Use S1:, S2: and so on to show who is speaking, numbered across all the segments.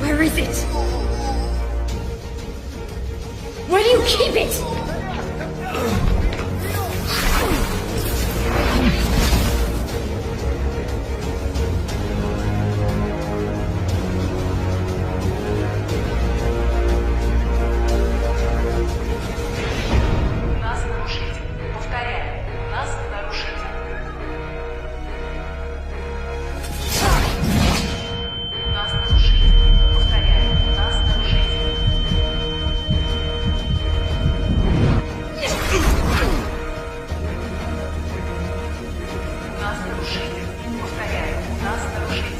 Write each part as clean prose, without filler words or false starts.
S1: Where is it? Where do you keep it?
S2: Нас нарушитель. Повторяю, нас нарушитель. Нас нарушитель. Повторяю, нас нарушитель. Нас нарушитель. Повторяю, нас нарушитель.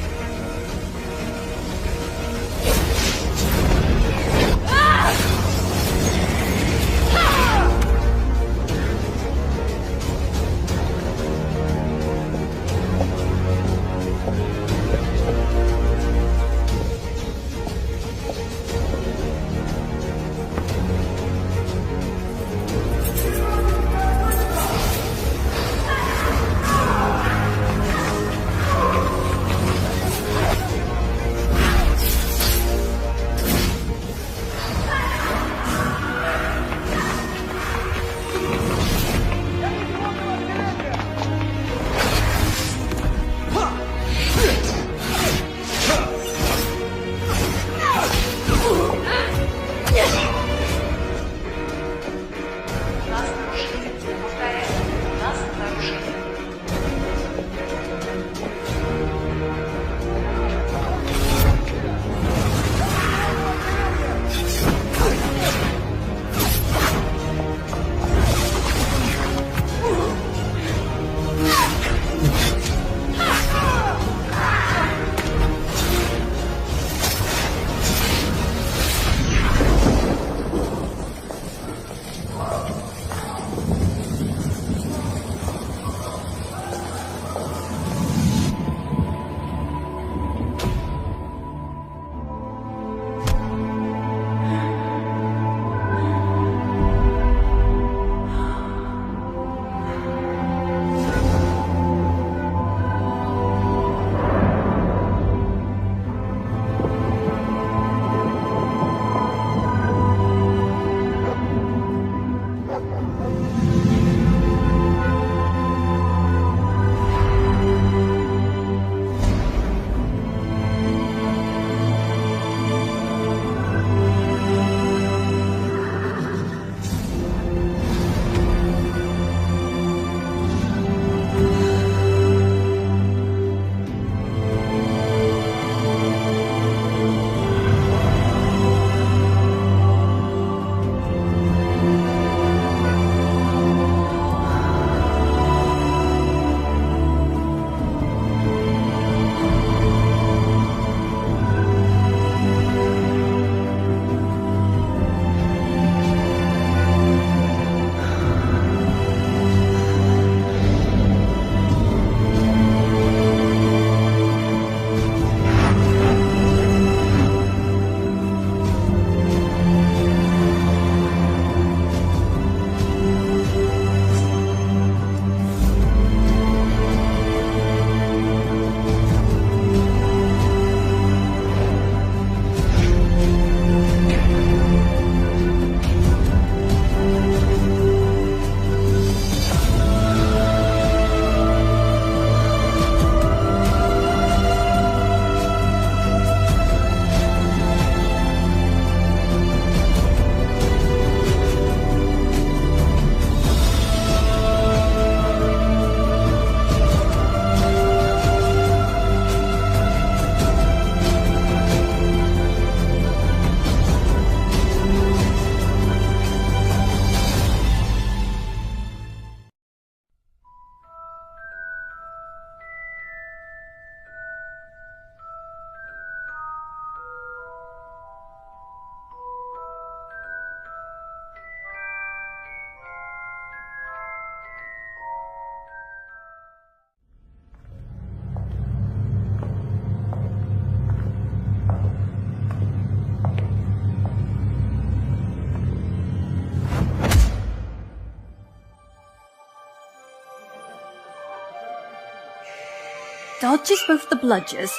S3: dodges both the bludgers,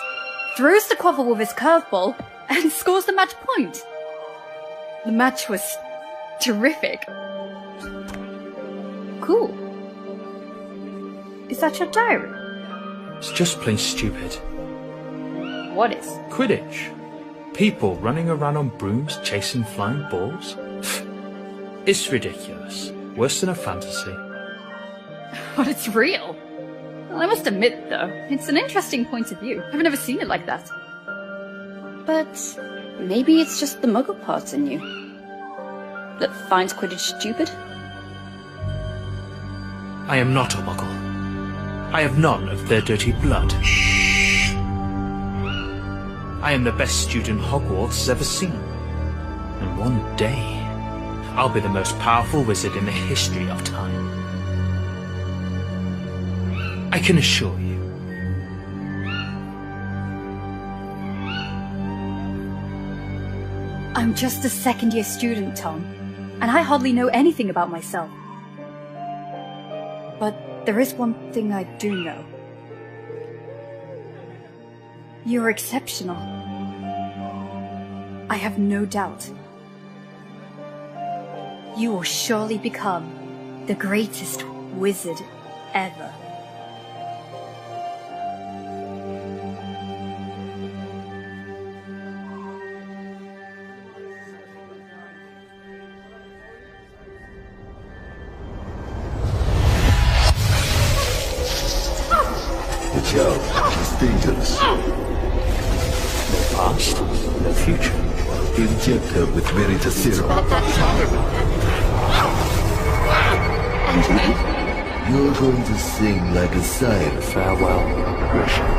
S3: throws the quaffle with his curveball, and scores the match point. The match was terrific. Cool. Is that your diary?
S4: It's just plain stupid.
S3: What is?
S4: Quidditch. People running around on brooms chasing flying balls. It's ridiculous. Worse than a fantasy.
S3: But it's real. Well, I must admit, though, it's an interesting point of view. I've never seen it like that. But maybe it's just the muggle parts in you that finds Quidditch stupid?
S4: I am not a muggle. I have none of their dirty blood. I am the best student Hogwarts has ever seen. And one day, I'll be the most powerful wizard in the history of time. I can assure you.
S3: I'm just a second-year student, Tom, and I hardly know anything about myself. But there is one thing I do know. You're exceptional. I have no doubt. You will surely become the greatest wizard ever.
S5: Watch out, it's dangerous.
S4: No past, no future.
S5: Inject her with Veritas Serum.
S3: And me?
S5: You're going to sing like a siren.
S4: Farewell, Russian.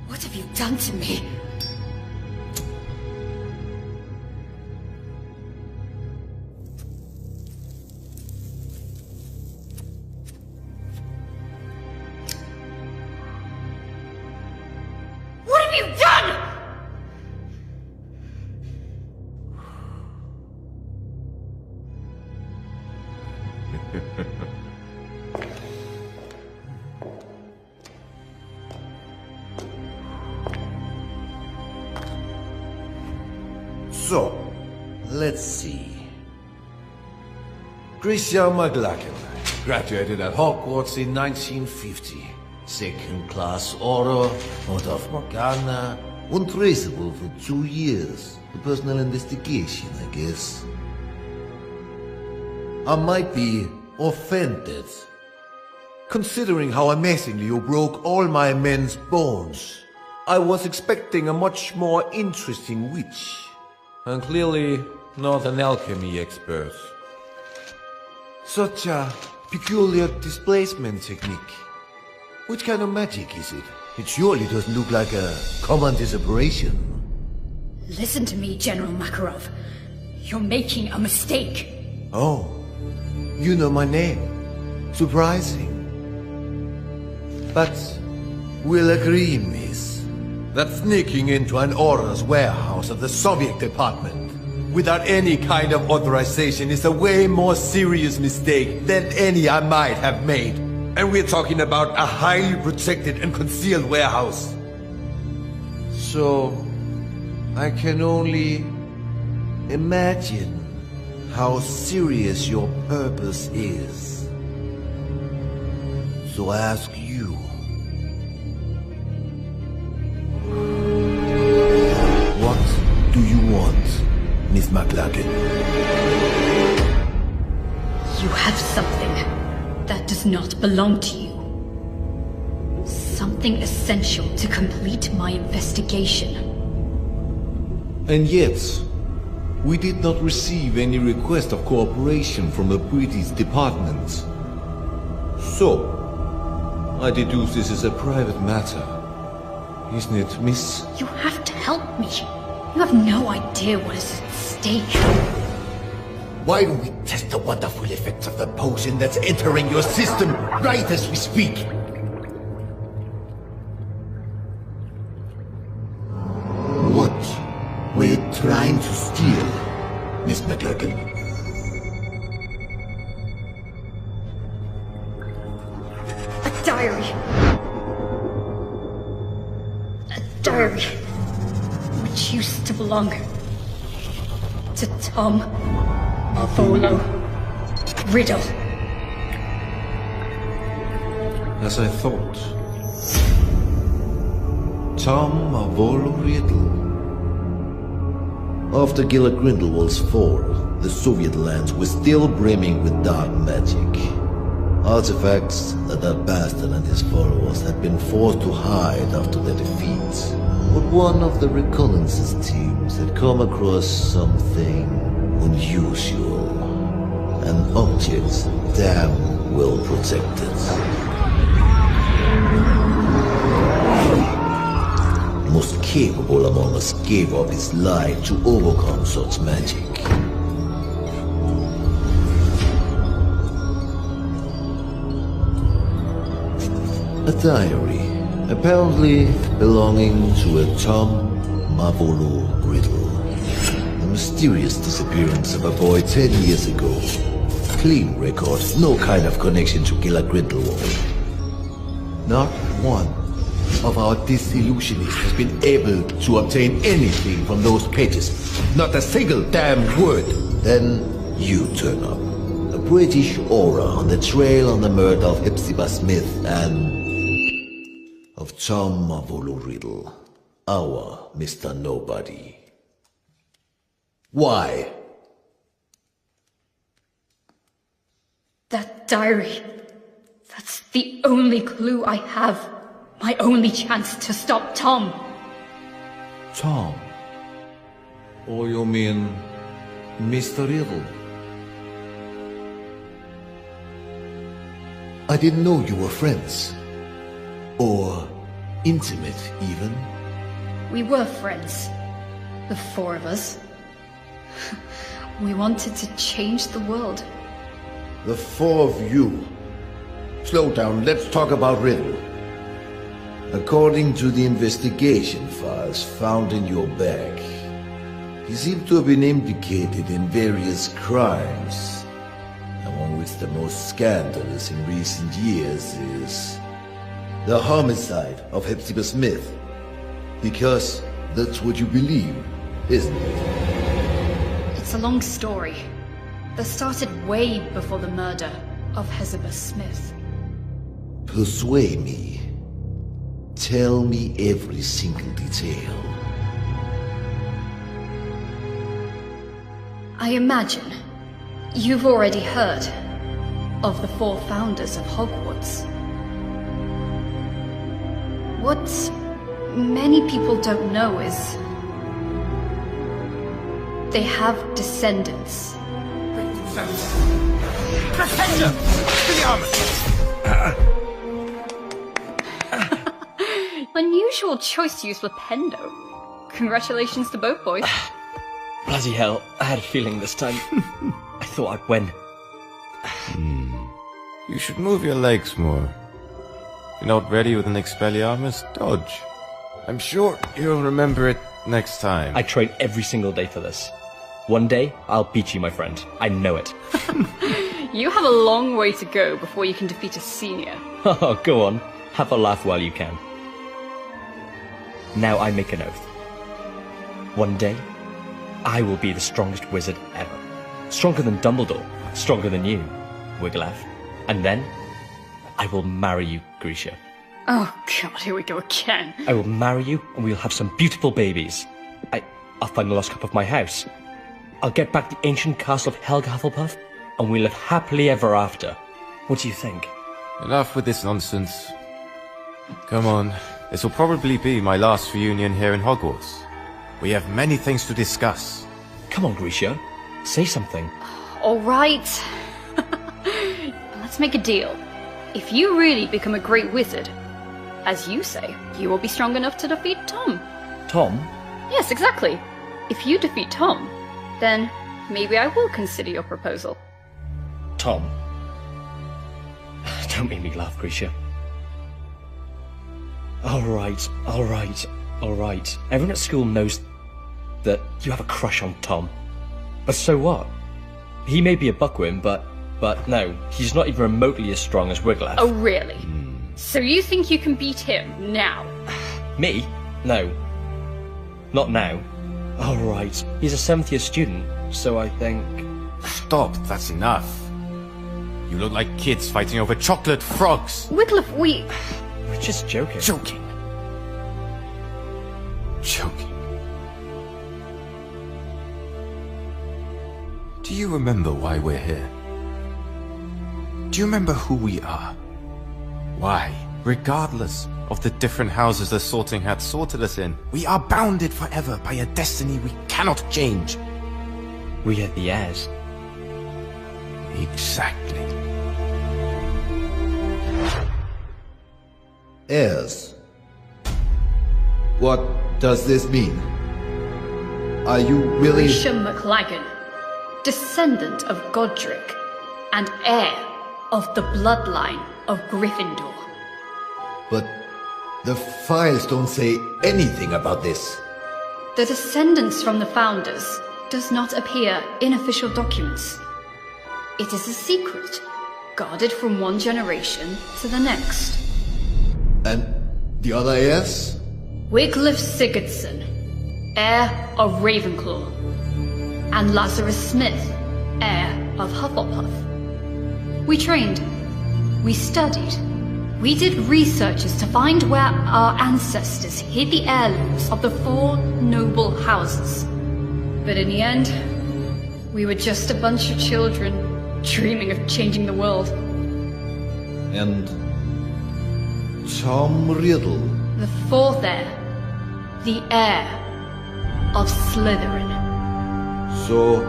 S1: What have you done to me? What have you done?
S6: So, let's see. Christian McLachlan graduated at Hogwarts in 1950. Second class order, out of Morgana, untraceable for 2 years. A personal investigation, I guess. I might be offended, considering how amazingly you broke all my men's bones. I was expecting a much more interesting witch. And clearly not an alchemy expert. Such a peculiar displacement technique. Which kind of magic is it? It surely doesn't look like a common disapparition.
S1: Listen to me, General Makarov. You're making a mistake.
S6: Oh, you know my name. Surprising. But we'll agree, miss, that sneaking into an Order's warehouse of the Soviet department without any kind of authorization is a way more serious mistake than any I might have made. And we're talking about a highly protected and concealed warehouse. So, I can only imagine how serious your purpose is. So I ask you, what do you want, Miss McLachlan?
S1: You have something that does not belong to you. Something essential to complete my investigation.
S6: And yet, we did not receive any request of cooperation from the British department. So, I deduce this is a private matter. isn't it, miss?
S1: You have to help me. You have no idea what is at stake.
S6: Why don't we test the wonderful effects of the potion that's entering your system right as we speak? What were you trying to steal, Miss McLagan?
S1: A diary. A diary. Which used to belong to Tom Avolo Riddle.
S6: As I thought. Tom Avolo Riddle. After Gila Grindelwald's fall, the Soviet lands were still brimming with dark magic. Artifacts that bastard and his followers had been forced to hide after their defeat. But one of the reconnaissance teams had come across something unusual. An object damn well protected. The most capable among us gave up his life to overcome such magic. A diary, apparently belonging to a Tom Mavolo Riddle. The mysterious disappearance of a boy 10 years ago. Clean record, no kind of connection to Gila Grindelwald. Not one of our disillusionists has been able to obtain anything from those pages. Not a single damn word. Then you turn up. A British aura on the trail on the murder of Hepzibah Smith and of Tom Mavolo Riddle, our Mr. Nobody. Why?
S1: That diary. That's the only clue I have. My only chance to stop Tom.
S6: Tom? Or you mean Mr. Riddle? I didn't know you were friends. Or intimate, even.
S1: We were friends. The four of us. We wanted to change the world.
S6: The four of you. Slow down, let's talk about Riddle. According to the investigation files found in your bag, he seemed to have been implicated in various crimes, among which the most scandalous in recent years is the homicide of Hepzibah Smith. Because that's what you believe, isn't it?
S1: It's a long story that started way before the murder of Hepzibah Smith.
S5: Persuade me. Tell me every single detail.
S1: I imagine you've already heard of the four founders of Hogwarts. What many people don't know is they have descendants. Unusual choice to use Flipendo. Congratulations to both boys.
S7: Bloody hell, I had a feeling this time. I thought I'd win.
S8: You should move your legs more. If you're not ready with an Expelliarmus, dodge. I'm sure you'll remember it next time.
S7: I train every single day for this. One day, I'll beat you, my friend. I know it.
S3: You have a long way to go before you can defeat a senior.
S7: Oh, go on. Have a laugh while you can. Now I make an oath. One day, I will be the strongest wizard ever. Stronger than Dumbledore. Stronger than you, Wigglytuff. And then, I will marry you, Grisha.
S3: Oh god, here we go again.
S7: I will marry you, and we'll have some beautiful babies. I'll find the lost cup of my house. I'll get back the ancient castle of Helga Hufflepuff, and we'll live happily ever after. What do you think?
S8: Enough with this nonsense. Come on, this will probably be my last reunion here in Hogwarts. We have many things to discuss.
S7: Come on, Grisha. Say something.
S3: Alright. Let's make a deal. If you really become a great wizard, as you say, you will be strong enough to defeat Tom.
S7: Tom?
S3: Yes, exactly. If you defeat Tom, then maybe I will consider your proposal.
S7: Tom? Don't make me laugh, Grisha. Alright. Everyone at school knows that you have a crush on Tom. But so what? He may be a buckworm, but no, he's not even remotely as strong as Wiglaf.
S3: Oh, really? So you think you can beat him now?
S7: Me? No. Not now. Alright, he's a 7th year student, so I think...
S8: Stop, that's enough. You look like kids fighting over chocolate frogs.
S3: Wiglaf,
S7: We're just joking.
S8: Joking. Do you remember why we're here? Do you remember who we are? Why, regardless of the different houses the Sorting Hat sorted us in, we are bounded forever by a destiny we cannot change.
S7: We are the heirs.
S8: Exactly.
S5: Heirs? What does this mean? Are you really...
S1: Grisha McLagan, descendant of Godric, and heir of the bloodline of Gryffindor.
S5: But the files don't say anything about this.
S1: The descendants from the founders does not appear in official documents. It is a secret, guarded from one generation to the next.
S5: And the other heirs?
S1: Wiglaf Sigurdsson, heir of Ravenclaw, and Lazarus Smith, heir of Hufflepuff. We trained, we studied, we did researches to find where our ancestors hid the heirlooms of the 4 noble houses. But in the end, we were just a bunch of children dreaming of changing the world.
S5: And Tom Riddle?
S1: The 4th heir, the heir of Slytherin.
S5: So,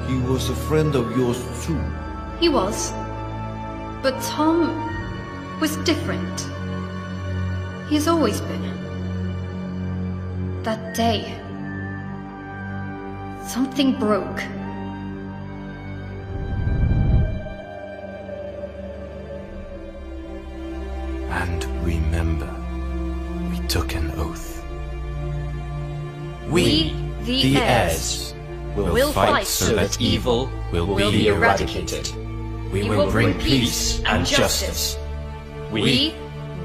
S5: he was a friend of yours too?
S1: He was. But Tom was different. He has always been. That day, something broke.
S8: And remember, we took an oath. We, the heirs, will fight so that evil will be eradicated. We will bring peace and justice.
S1: We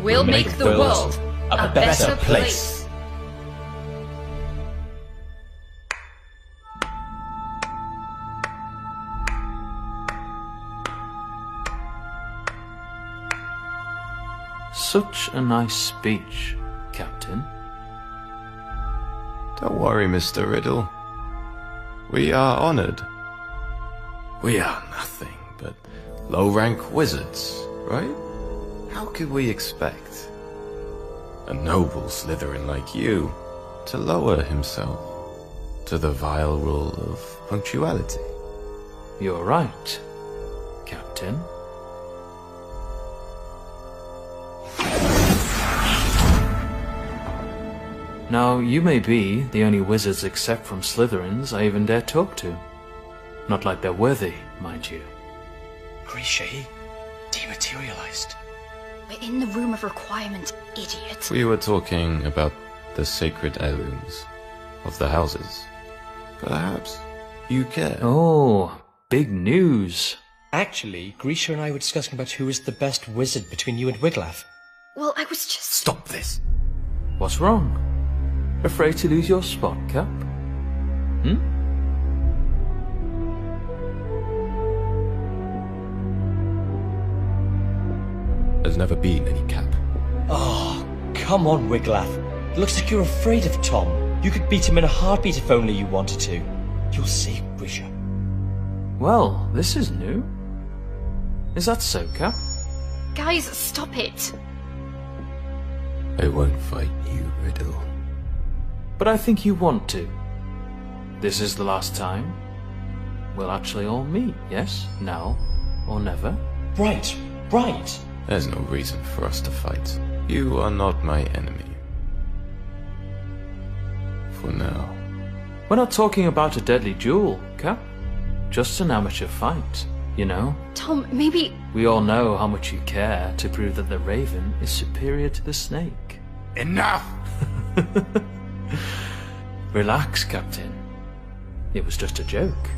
S1: will make the world a better place.
S4: Such a nice speech, Captain.
S8: Don't worry, Mr. Riddle. We are honored. We are nothing but low-rank wizards, right? How could we expect a noble Slytherin like you to lower himself to the vile rule of punctuality?
S4: You're right, Captain. Now, you may be the only wizards except from Slytherins I even dare talk to. Not like they're worthy, mind you.
S7: Grisha, he dematerialized.
S1: We're in the room of requirement, idiot.
S8: We were talking about the sacred heirlooms of the houses. Perhaps you care.
S4: Oh, big news.
S7: Actually, Grisha and I were discussing about who is the best wizard between you and Wiglaf.
S1: Well, I was just...
S8: Stop this!
S4: What's wrong? Afraid to lose your spot, Cap?
S8: There's never been any cap.
S7: Oh, come on, Wiglaf. It looks like you're afraid of Tom. You could beat him in a heartbeat if only you wanted to. You'll see, Grisha.
S4: Well, this is new. Is that so, Cap?
S1: Guys, stop it.
S8: I won't fight you, Riddle.
S4: But I think you want to. This is the last time we'll actually all meet, yes? Now or never?
S7: Right.
S8: There's no reason for us to fight. You are not my enemy. For now.
S4: We're not talking about a deadly duel, Cap. Just an amateur fight, you know?
S3: Tom, maybe...
S4: We all know how much you care to prove that the Raven is superior to the Snake.
S8: Enough!
S4: Relax, Captain. It was just a joke.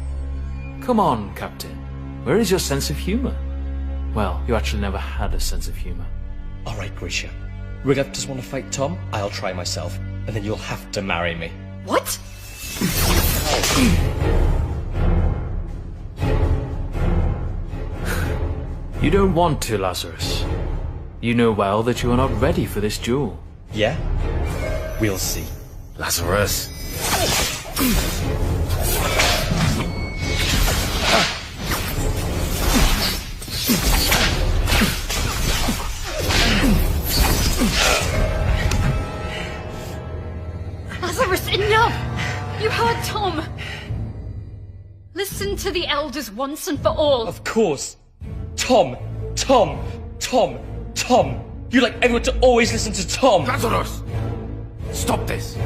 S4: Come on, Captain. Where is your sense of humor? Well, you actually never had a sense of humor.
S7: Alright, Grisha. Wiglaf doesn't want to fight Tom, I'll try myself, and then you'll have to marry me.
S3: What?
S4: You don't want to, Lazarus. You know well that you are not ready for this duel.
S7: Yeah? We'll see.
S8: Lazarus!
S3: Lazarus, enough! You heard Tom! Listen to the elders once and for all.
S7: Of course. Tom! Tom! Tom! Tom! You like everyone to always listen to Tom!
S8: Lazarus! Stop this!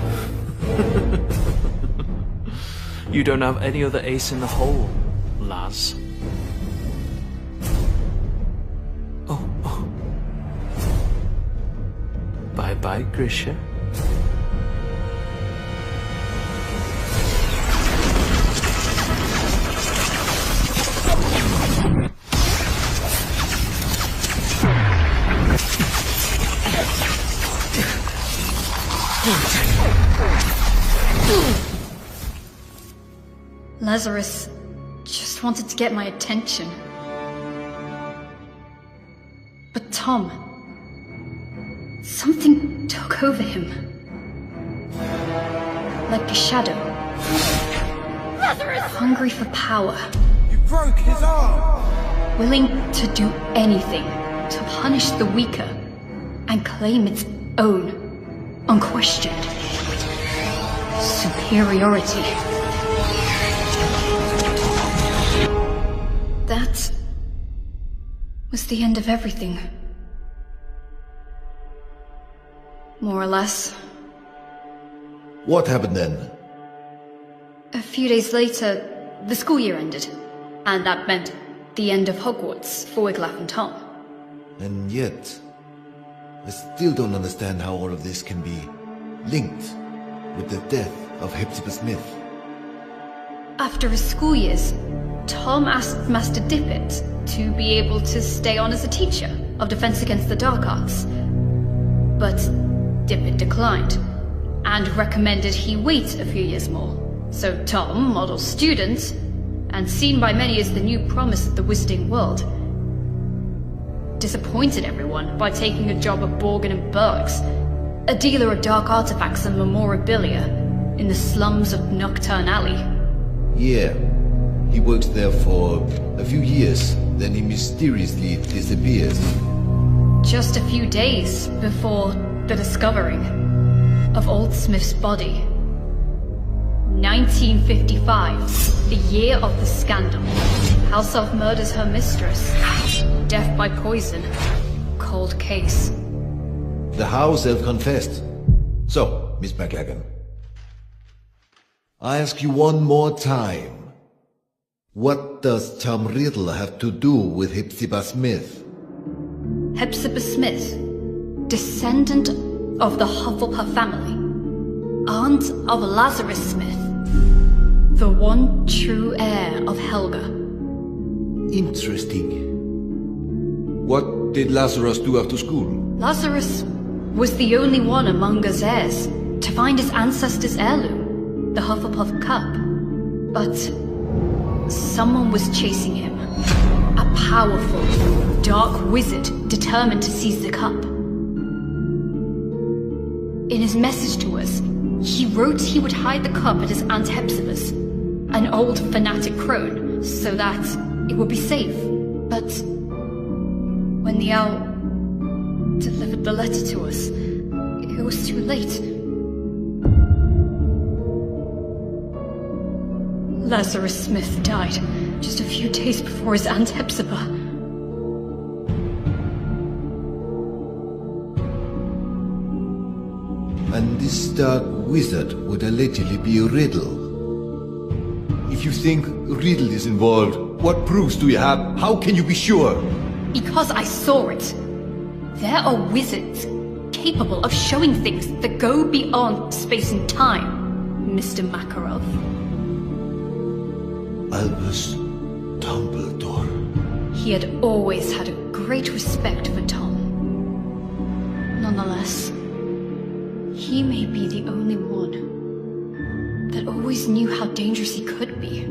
S4: You don't have any other ace in the hole, Laz. Oh. Bye-bye, Grisha.
S1: Lazarus just wanted to get my attention. But Tom... something took over him. Like a shadow.
S3: Lazarus!
S1: Hungry for power.
S6: You broke his arm!
S1: Willing to do anything to punish the weaker and claim its own unquestioned superiority. That was the end of everything. More or less.
S5: What happened then?
S1: A few days later, the school year ended, and that meant the end of Hogwarts for Wiglaf and Tom.
S5: And yet, I still don't understand how all of this can be linked with the death of Hepzibah Smith.
S1: After his school years, Tom asked Master Dippet to be able to stay on as a teacher of Defense Against the Dark Arts. But Dippet declined, and recommended he wait a few years more. So Tom, model student, and seen by many as the new promise of the wizarding world, disappointed everyone by taking a job at Borgin and Berg's, a dealer of dark artifacts and memorabilia in the slums of Nocturne Alley.
S5: Yeah, he works there for a few years, then he mysteriously disappears.
S1: Just a few days before the discovering of Old Smith's body. 1955, the year of the scandal. House Elf murders her mistress. Death by poison. Cold case.
S5: The House Elf confessed. So, Miss McLagan, I ask you one more time. What does Tom Riddle have to do with Hepzibah Smith?
S1: Hepzibah Smith, descendant of the Hufflepuff family, aunt of Lazarus Smith, the one true heir of Helga.
S5: Interesting. What did Lazarus do after school?
S1: Lazarus was the only one among us heirs to find his ancestors' heirloom, the Hufflepuff Cup. But someone was chasing him. A powerful, dark wizard determined to seize the cup. In his message to us, he wrote he would hide the cup at his Aunt Hepzibah's, an old fanatic crone, so that it would be safe. But when the owl delivered the letter to us, it was too late. Lazarus Smith died just a few days before his Aunt Hepzibah.
S5: And this dark wizard would allegedly be Riddle. If you think Riddle is involved, what proofs do you have? How can you be sure?
S1: Because I saw it. There are wizards capable of showing things that go beyond space and time, Mr. Makarov.
S5: Albus Dumbledore.
S1: He had always had a great respect for Tom. Nonetheless, he may be the only one that always knew how dangerous he could be.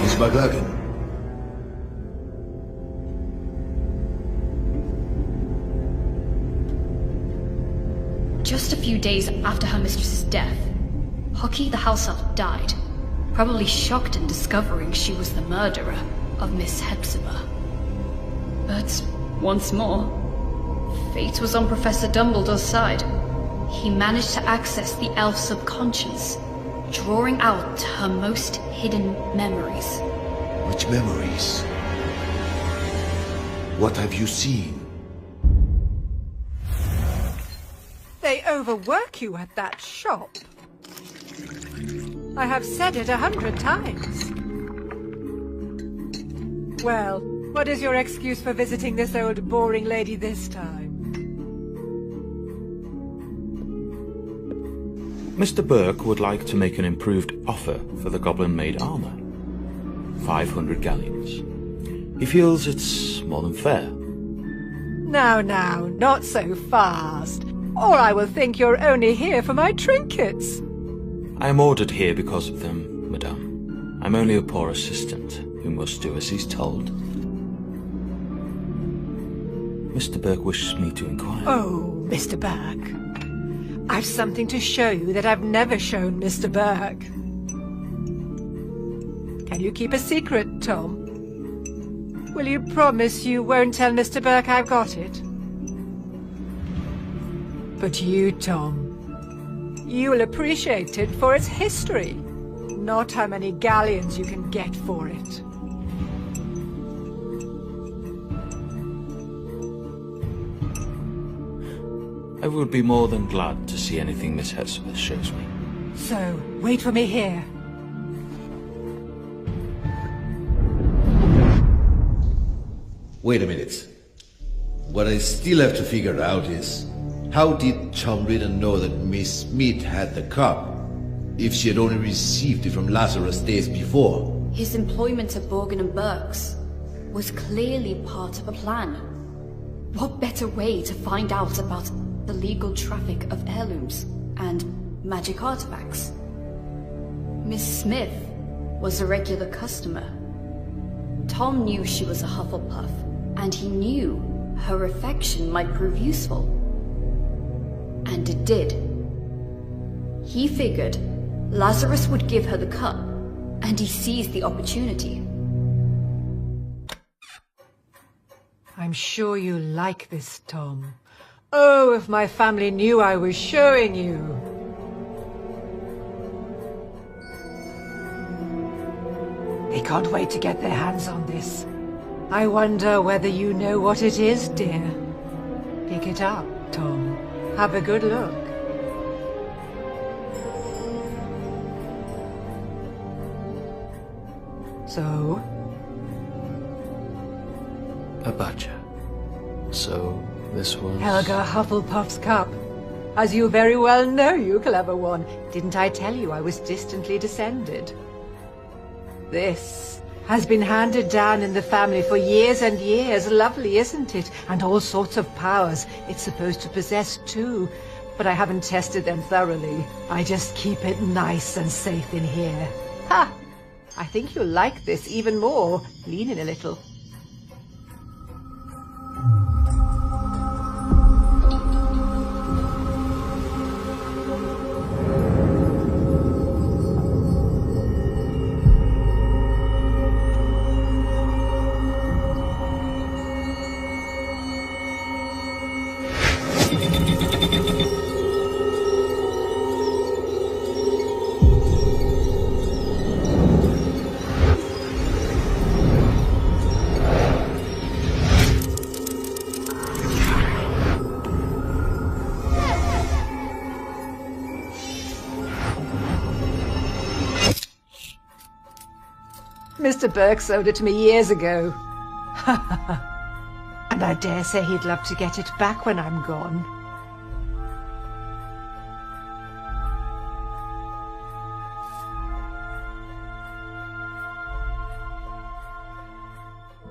S5: Miss McLagan.
S1: Just a few days after her mistress's death, Hockey the house elf died, probably shocked in discovering she was the murderer of Miss Hepzibah. But once more, fate was on Professor Dumbledore's side. He managed to access the elf's subconscious, drawing out her most hidden memories.
S5: Which memories? What have you seen?
S9: They overwork you at that shop. I have said it 100 times. Well, what is your excuse for visiting this old boring lady this time?
S4: Mr. Burke would like to make an improved offer for the goblin-made armor. 500 galleons. He feels it's more than fair.
S9: Now, not so fast. Or I will think you're only here for my trinkets.
S4: I am ordered here because of them, madame. I'm only a poor assistant who must do as he's told. Mr. Burke wishes me to inquire.
S9: Oh, Mr. Burke. I've something to show you that I've never shown Mr. Burke. Can you keep a secret, Tom? Will you promise you won't tell Mr. Burke I've got it? But you, Tom, you'll appreciate it for its history, not how many galleons you can get for it.
S4: I would be more than glad to see anything Miss Hepzibah shows me.
S9: So, wait for me here.
S5: Wait a minute. What I still have to figure out is, how did Tom Riddle know that Miss Smith had the cup, if she had only received it from Lazarus days before?
S3: His employment at Borgin and Burke's was clearly part of a plan. What better way to find out about the legal traffic of heirlooms and magic artifacts? Miss Smith was a regular customer. Tom knew she was a Hufflepuff, and he knew her affection might prove useful. And it did. He figured Lazarus would give her the cup, and he seized the opportunity.
S9: I'm sure you like this, Tom. Oh, if my family knew I was showing you. They can't wait to get their hands on this. I wonder whether you know what it is, dear. Pick it up, Tom. Have a good look. So?
S4: A badger. So, this was...
S9: Helga Hufflepuff's cup. As you very well know, you clever one. Didn't I tell you I was distantly descended? This has been handed down in the family for years and years. Lovely, isn't it? And all sorts of powers it's supposed to possess too. But I haven't tested them thoroughly. I just keep it nice and safe in here. Ha! I think you'll like this even more. Lean in a little. Mr. Burke sold it to me years ago. And I dare say he'd love to get it back when I'm gone.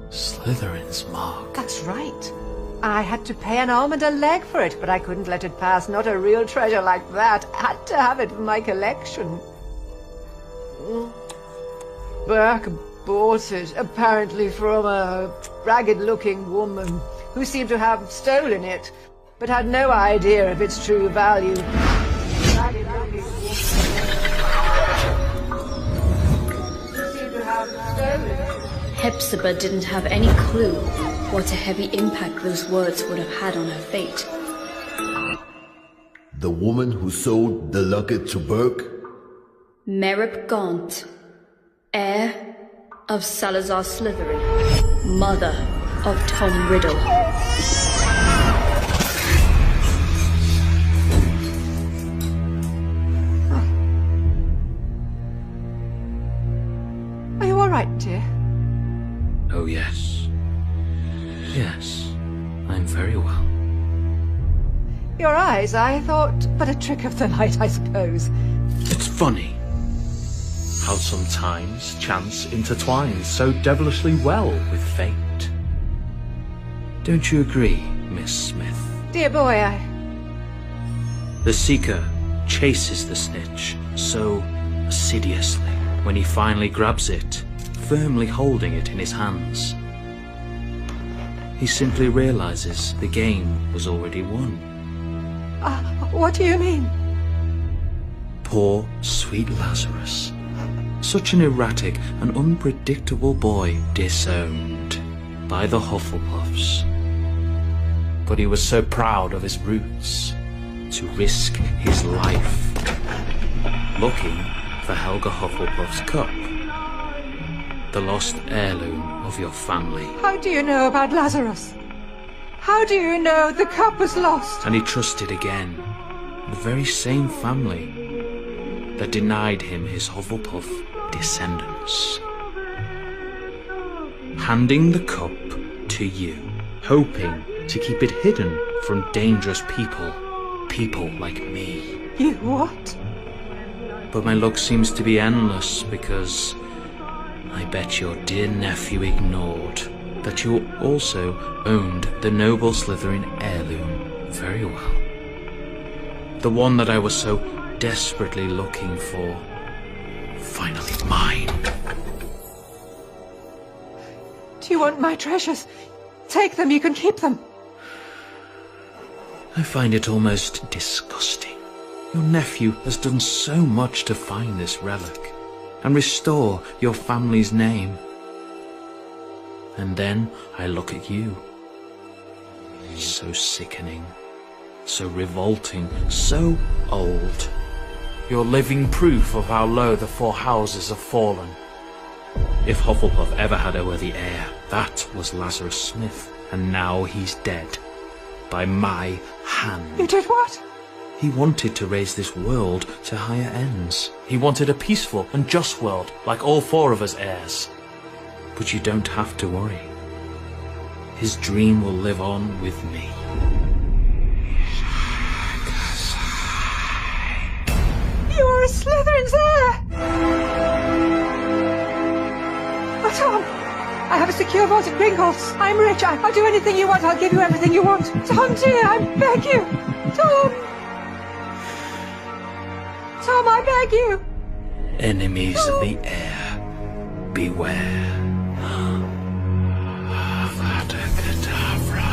S4: Slytherin's mark.
S9: That's right. I had to pay an arm and a leg for it, but I couldn't let it pass. Not a real treasure like that. I had to have it for my collection. Burke bought it, apparently from a ragged-looking woman who seemed to have stolen it, but had no idea of its true value. Ragged-looking woman who seemed to have stolen it.
S1: Hepzibah didn't have any clue what a heavy impact those words would have had on her fate.
S5: The woman who sold the locket to Burke?
S1: Merip Gaunt, heir of Salazar Slytherin, mother of Tom Riddle.
S9: Are you all right, dear?
S4: Oh, yes. Yes, I'm very well.
S9: Your eyes, I thought, but a trick of the light, I suppose.
S4: It's funny how sometimes chance intertwines so devilishly well with fate. Don't you agree, Miss Smith?
S9: Dear boy,
S4: The Seeker chases the snitch so assiduously when he finally grabs it, firmly holding it in his hands. He simply realizes the game was already won.
S9: What do you mean?
S4: Poor, sweet Lazarus. Such an erratic and unpredictable boy, disowned by the Hufflepuffs. But he was so proud of his roots, to risk his life, looking for Helga Hufflepuff's cup, the lost heirloom of your family.
S9: How do you know about Lazarus? How do you know the cup was lost?
S4: And he trusted again the very same family that denied him his Hufflepuff descendants. Handing the cup to you, hoping to keep it hidden from dangerous people, people like me.
S9: You what?
S4: But my luck seems to be endless because I bet your dear nephew ignored that you also owned the noble Slytherin heirloom very well. The one that I was so desperately looking for. Finally mine.
S9: Do you want my treasures? Take them, you can keep them.
S4: I find it almost disgusting. Your nephew has done so much to find this relic and restore your family's name. And then I look at you. So sickening, so revolting, so old. You're living proof of how low the four houses have fallen. If Hufflepuff ever had a worthy heir, that was Lazarus Smith, and now he's dead. By my hand.
S9: You did what?
S4: He wanted to raise this world to higher ends. He wanted a peaceful and just world, like all four of us heirs. But you don't have to worry. His dream will live on with me.
S9: You are a Slytherin's heir! Oh, Tom! I have a secure vault at Gringotts. I'm rich. I'll do anything you want. I'll give you everything you want. Tom, dear, I beg you! Tom! Tom, I beg you!
S4: Enemies of the heir, beware. Avada Kedavra.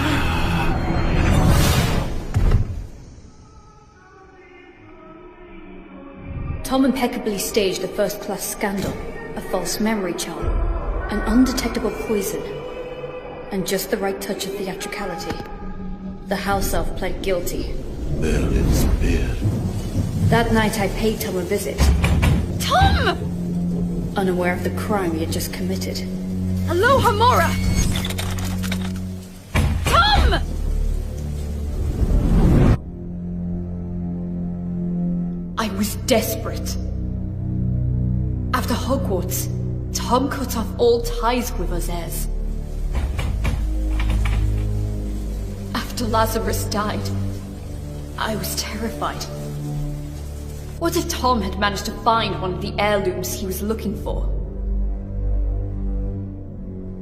S1: Tom impeccably staged a first-class scandal, a false memory charm, an undetectable poison, and just the right touch of theatricality. The house elf pled guilty.
S5: Merlin's beard.
S1: That night I paid Tom a visit. Tom! Unaware of the crime he had just committed. Hello, Hamora! Tom! I was desperate. After Hogwarts, Tom cut off all ties with us heirs. After Lazarus died, I was terrified. What if Tom had managed to find one of the heirlooms he was looking for?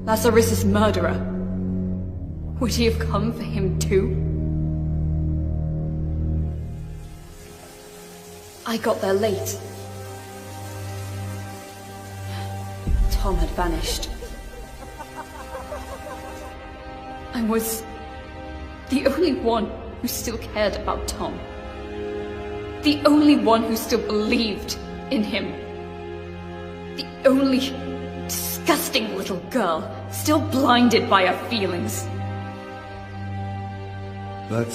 S1: Lazarus's murderer. Would he have come for him too? I got there late. Tom had vanished. I was the only one who still cared about Tom. The only one who still believed in him. The only disgusting little girl still blinded by her feelings.
S6: But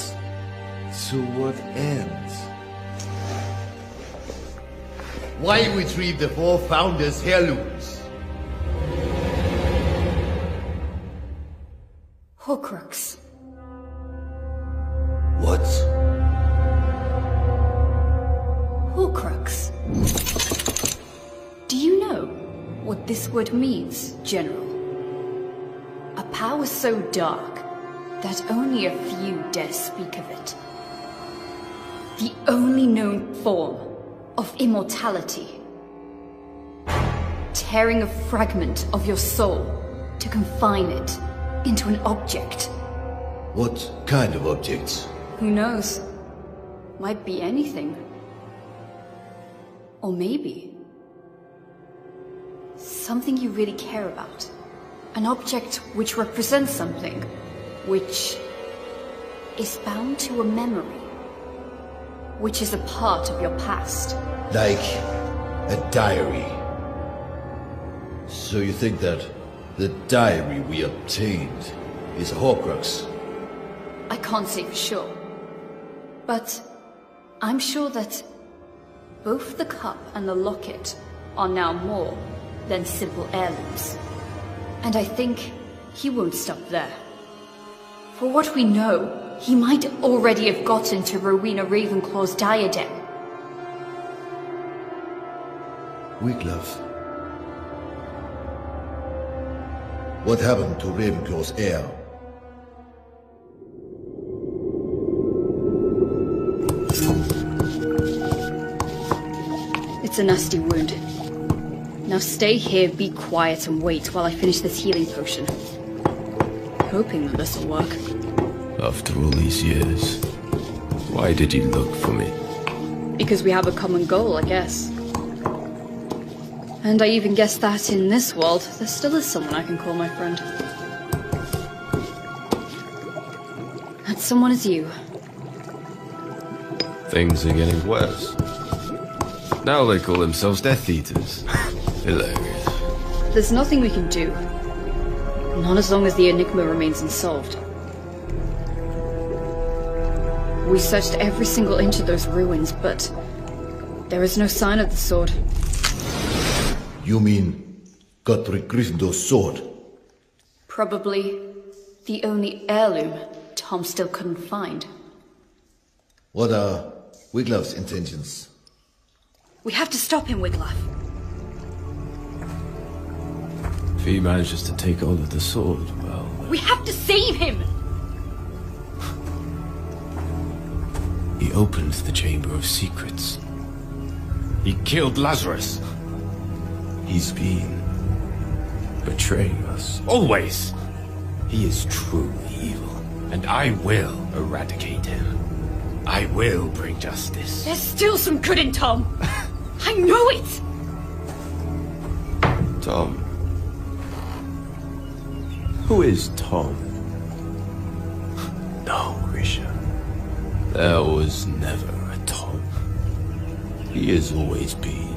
S6: to what end?
S5: Why retrieve the four founders' heirlooms?
S1: Horcrux.
S6: What?
S1: Horcrux. Do you know what this word means, General? A power so dark that only a few dare speak of it. The only known form of immortality. Tearing a fragment of your soul to confine it into an object.
S5: What kind of object?
S1: Who knows? Might be anything. Or maybe something you really care about. An object which represents something, which is bound to a memory, which is a part of your past.
S5: Like a diary. So you think that the diary we obtained is a Horcrux?
S1: I can't say for sure, but I'm sure that both the cup and the locket are now more than simple heirlooms. And I think he won't stop there. For what we know, he might already have gotten to Rowena Ravenclaw's diadem.
S5: Wiglaf. What happened to Ravenclaw's heir?
S3: It's a nasty wound. Now stay here, be quiet, and wait while I finish this healing potion. Hoping that this'll work.
S8: After all these years, why did you look for me?
S3: Because we have a common goal, I guess. And I even guess that in this world, there still is someone I can call my friend. That someone is you.
S8: Things are getting worse. Now they call themselves Death Eaters. Hilarious.
S3: There's nothing we can do. Not as long as the enigma remains unsolved. We searched every single inch of those ruins, but there is no sign of the sword.
S5: You mean Godric Gryffindor's sword?
S1: Probably the only heirloom Tom still couldn't find.
S5: What are Wiglaf's intentions?
S1: We have to stop him, Wiglaf.
S8: If he manages to take hold of the sword, well...
S1: We have to save him!
S8: He opened the Chamber of Secrets. He killed Lazarus. He's been betraying us. Always! He is truly evil, and I will eradicate him. I will bring justice.
S1: There's still some good in Tom! I know it!
S8: Tom. Who is Tom? No, Grisha. There was never a Tom. He has always been.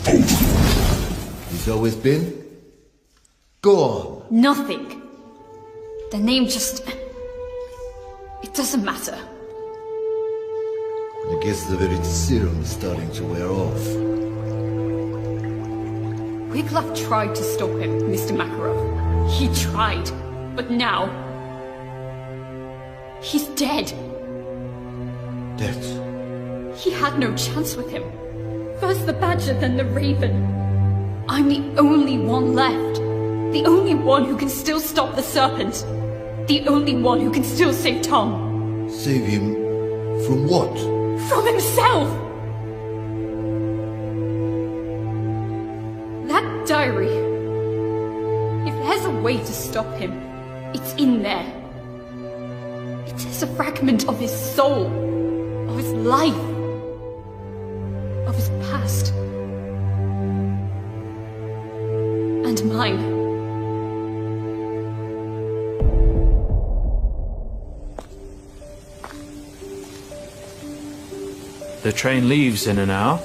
S5: He's always been? Go on.
S1: Nothing. The name just... It doesn't matter.
S5: I guess the very serum is starting to wear off.
S1: Wiglaf tried to stop him, Mr. Makarov. He tried, but now... He's dead.
S5: Dead?
S1: He had no chance with him. First the Badger, then the Raven. I'm the only one left. The only one who can still stop the serpent. The only one who can still save Tom.
S5: Save him from what?
S1: From himself! That diary. If there's a way to stop him, it's in there. It is a fragment of his soul, of his life, of his past. And mine.
S4: The train leaves in an hour.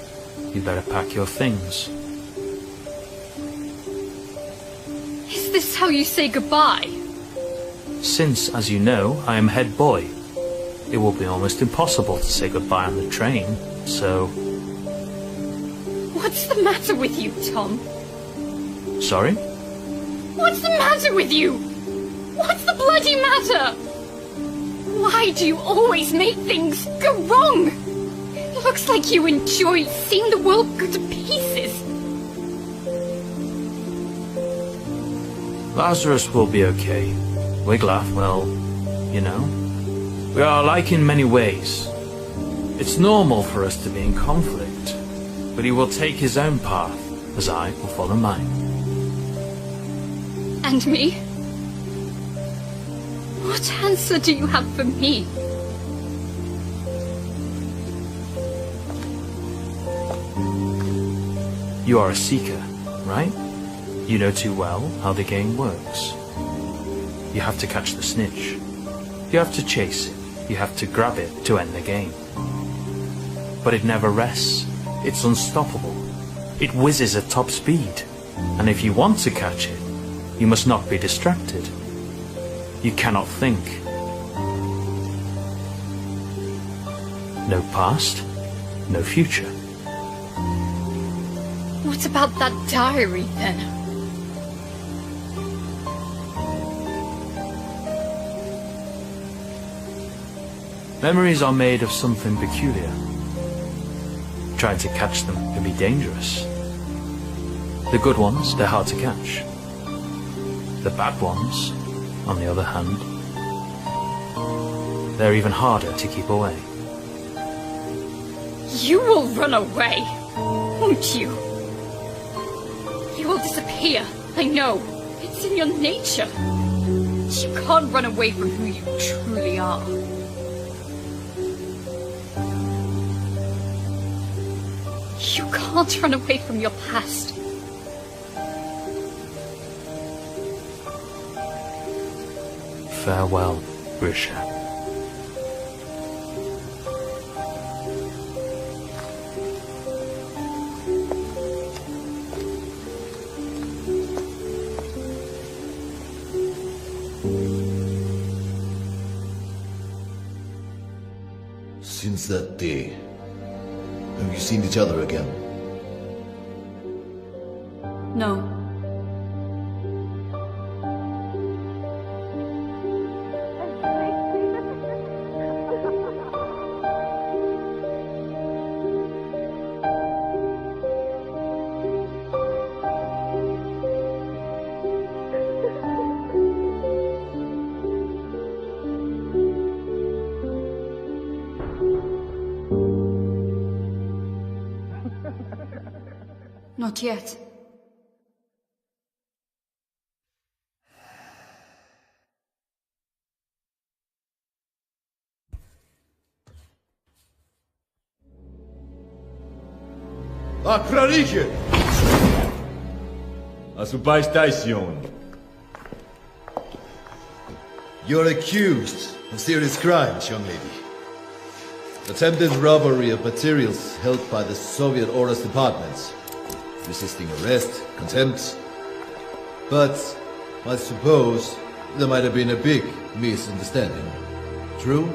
S4: You better pack your things.
S1: Is this how you say goodbye?
S4: Since, as you know, I am head boy, it will be almost impossible to say goodbye on the train, so...
S1: What's the matter with you, Tom?
S4: Sorry?
S1: What's the matter with you? What's the bloody matter? Why do you always make things go wrong? It looks like you enjoy seeing the world go to pieces.
S4: Lazarus will be okay. Wiglaf, well, you know, we are alike in many ways. It's normal for us to be in conflict, but he will take his own path, as I will follow mine.
S1: And me? What answer do you have for me?
S4: You are a seeker, right? You know too well how the game works. You have to catch the snitch. You have to chase it. You have to grab it to end the game. But it never rests. It's unstoppable. It whizzes at top speed. And if you want to catch it, you must not be distracted. You cannot think. No past, no future.
S1: What about that diary, then?
S4: Memories are made of something peculiar. Trying to catch them can be dangerous. The good ones, they're hard to catch. The bad ones, on the other hand, they're even harder to keep away.
S1: You will run away, won't you? You will disappear, I know. It's in your nature. You can't run away from who you truly are. You can't run away from your past.
S4: Farewell, Grisha.
S5: Since that day, have you seen each other again?
S1: No. Not yet.
S5: Acrariche!
S10: A su station.
S5: You're accused of serious crimes, young lady. Attempted robbery of materials held by the Soviet Orders Department. Resisting arrest, contempt. But I suppose there might have been a big misunderstanding. True?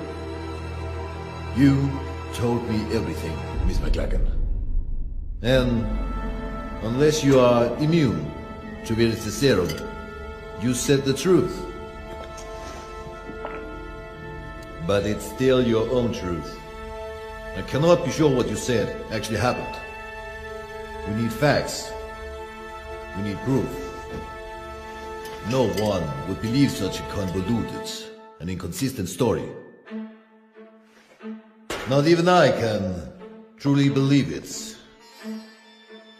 S5: You told me everything, Miss McLagan. And unless you are immune to Virtus Serum, you said the truth. But it's still your own truth. I cannot be sure what you said actually happened. We need facts. We need proof. No one would believe such a convoluted and inconsistent story. Not even I can truly believe it.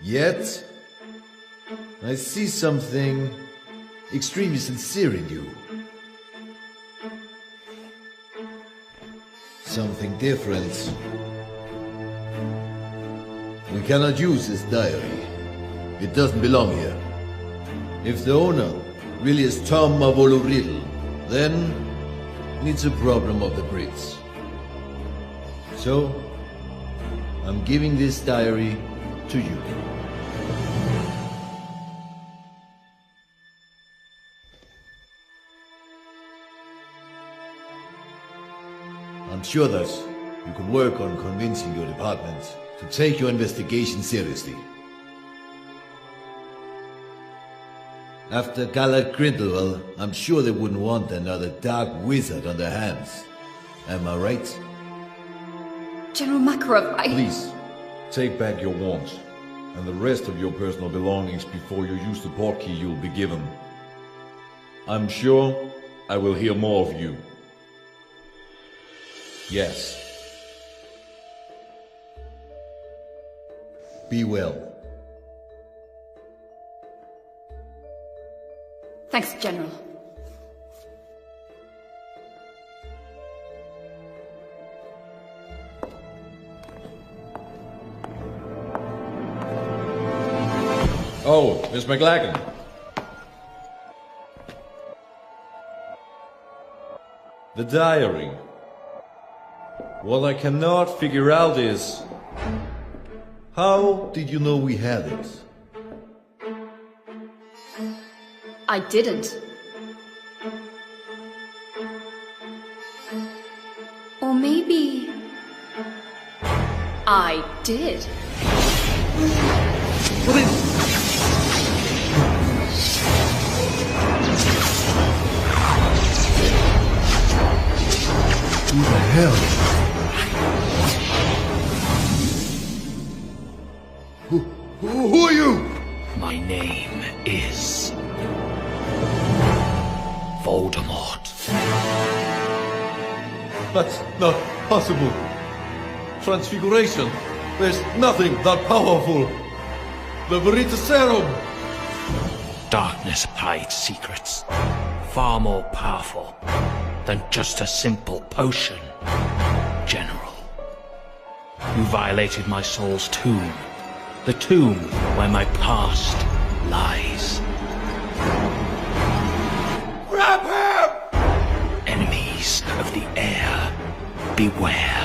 S5: Yet, I see something extremely sincere in you. Something different. We cannot use this diary. It doesn't belong here. If the owner really is Tom of Riddle, then it's a problem of the Brits. So, I'm giving this diary to you. I'm sure that you can work on convincing your department to take your investigation seriously. After Gallard Grindelwald, I'm sure they wouldn't want another dark wizard on their hands. Am I right?
S3: General Makarov,
S10: Please, take back your wand, and the rest of your personal belongings before you use the portkey you'll be given. I'm sure I will hear more of you. Yes.
S5: Be well.
S1: Thanks, General.
S10: Oh, Miss McLagan. The diary. What I cannot figure out is...
S5: How did you know we had it?
S1: I didn't. Or maybe... I did.
S5: Who the hell? Who are you?
S4: My name is... Voldemort.
S10: That's not possible. Transfiguration. There's nothing that powerful. The Veritaserum.
S4: Darkness hides secrets. Far more powerful than just a simple potion. General. You violated my soul's tomb. The tomb where my past lies.
S10: Grab him!
S4: Enemies of the air, beware.